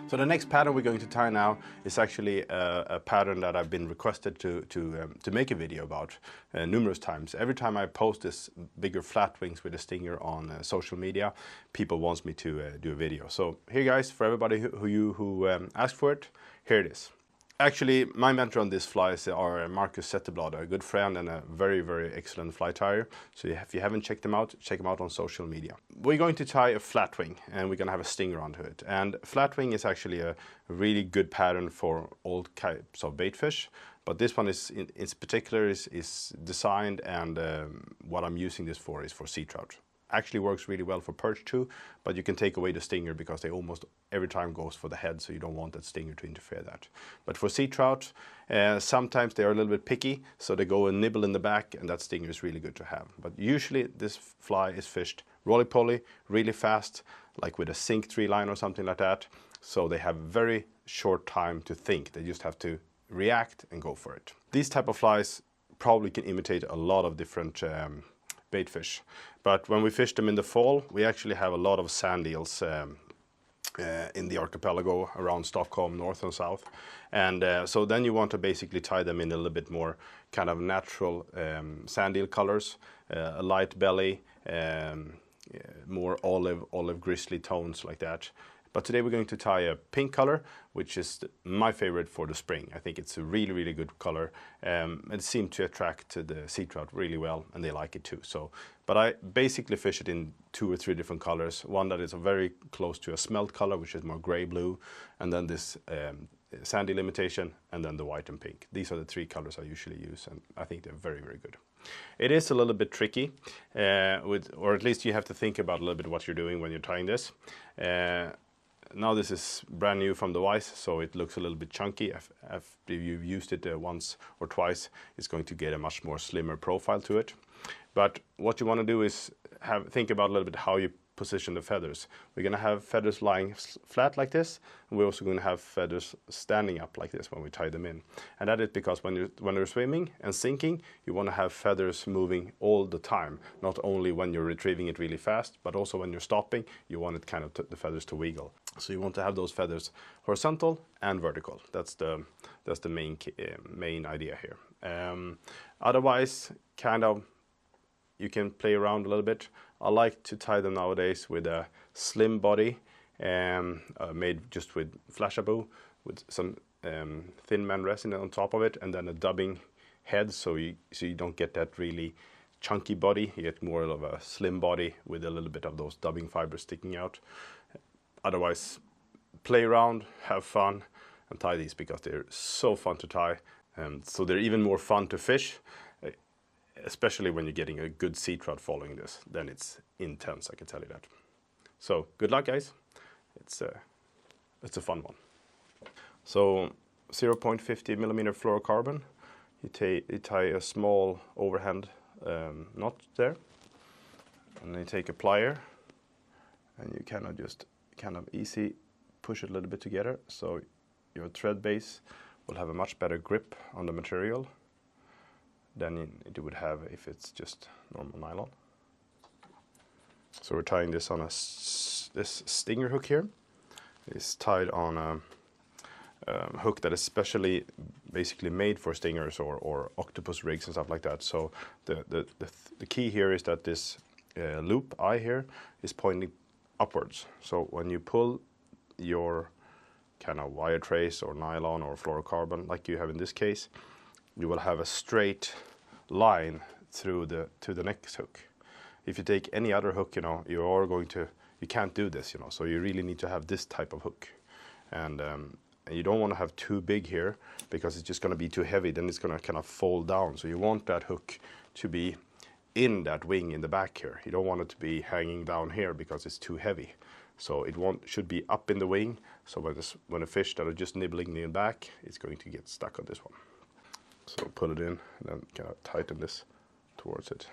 So the next pattern we're going to tie now is actually a pattern that I've been requested to make a video about numerous times. Every time I post this bigger flatwings with a stinger on social media, people want me to do a video. So here guys, for everybody who asked for it, here it is. Actually, my mentor on these flies are Marcus Zetterblad, a good friend and a very, very excellent fly tyer. So if you haven't checked them out, check them out on social media. We're going to tie a flatwing and we're going to have a stinger onto it. And flatwing is actually a really good pattern for all types of baitfish. But this one is, in particular, is designed, and what I'm using this for is for sea trout. Actually works really well for perch too, but you can take away the stinger because they almost every time goes for the head, so you don't want that stinger to interfere that. But for sea trout, sometimes they are a little bit picky, so they go and nibble in the back, and that stinger is really good to have. But usually this fly is fished roly-poly, really fast, like with a sink tree line or something like that. So they have very short time to think. They just have to react and go for it. These type of flies probably can imitate a lot of different bait fish, but when we fish them in the fall, we actually have a lot of sand eels in the archipelago around Stockholm, north and south, and so then you want to basically tie them in a little bit more kind of natural sand eel colors, a light belly, more olive grizzly tones like that. But today we're going to tie a pink color, which is my favorite for the spring. I think it's a really, really good color. It seemed to attract the sea trout really well, and they like it too. So, but I basically fish it in 2 or 3 different colors. One that is very close to a smelt color, which is more gray-blue, and then this sandy imitation, and then the white and pink. These are the 3 colors I usually use, and I think they're very, very good. It is a little bit tricky, or at least you have to think about a little bit what you're doing when you're tying this. Now this is brand new from the vise, so it looks a little bit chunky. After you've used it once or twice, it's going to get a much more slimmer profile to it. But what you want to do is think about a little bit how you position the feathers. We're going to have feathers lying flat like this, and we're also going to have feathers standing up like this when we tie them in. And that is because when you're swimming and sinking, you want to have feathers moving all the time, not only when you're retrieving it really fast, but also when you're stopping, you want it kind of the feathers to wiggle. So you want to have those feathers horizontal and vertical. That's the main idea here. Otherwise, kind of, you can play around a little bit. I like to tie them nowadays with a slim body made just with flashabou, with some Thinman resin on top of it, and then a dubbing head, so you don't get that really chunky body. You get more of a slim body with a little bit of those dubbing fibers sticking out. Otherwise, play around, have fun, and tie these because they're so fun to tie. So they're even more fun to fish, especially when you're getting a good sea trout following this. Then it's intense, I can tell you that. So good luck, guys. It's a fun one. So 0.50 millimeter fluorocarbon. You tie a small overhand knot there, and then you take a plier, and you kind of easy push it a little bit together, so your thread base will have a much better grip on the material than it would have if it's just normal nylon. So we're tying this on this stinger hook here. It's tied on a hook that is specially basically made for stingers or octopus rigs and stuff like that. So the key here is that this loop eye here is pointing upwards. So when you pull your kind of wire trace or nylon or fluorocarbon like you have in this case, you will have a straight line through to the next hook. If you take any other hook, you can't do this, so you really need to have this type of hook. And you don't want to have too big here because it's just going to be too heavy, then it's going to kind of fall down. So you want that hook to be in that wing in the back here. You don't want it to be hanging down here because it's too heavy. So it should be up in the wing, so when a fish that are just nibbling in the back, it's going to get stuck on this one. So put it in and then kind of tighten this towards it.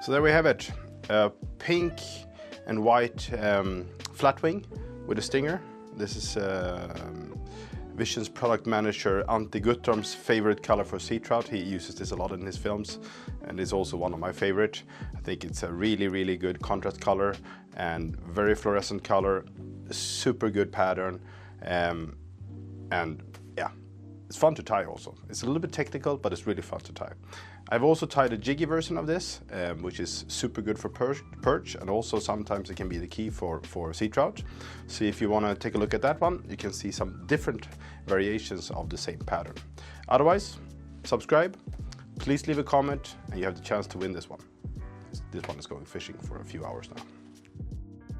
So there we have it, a pink and white flatwing with a stinger. This is Vision's product manager Antti Guttorm's favorite color for sea trout. He uses this a lot in his films, and it's also one of my favorite. I think it's a really good contrast color and very fluorescent color, super good pattern, and yeah, it's fun to tie also. It's a little bit technical, but it's really fun to tie. I've also tied a jiggy version of this, which is super good for perch, and also sometimes it can be the key for sea trout. So if you want to take a look at that one, you can see some different variations of the same pattern. Otherwise, subscribe, please leave a comment, and you have the chance to win this one. This one is going fishing for a few hours now.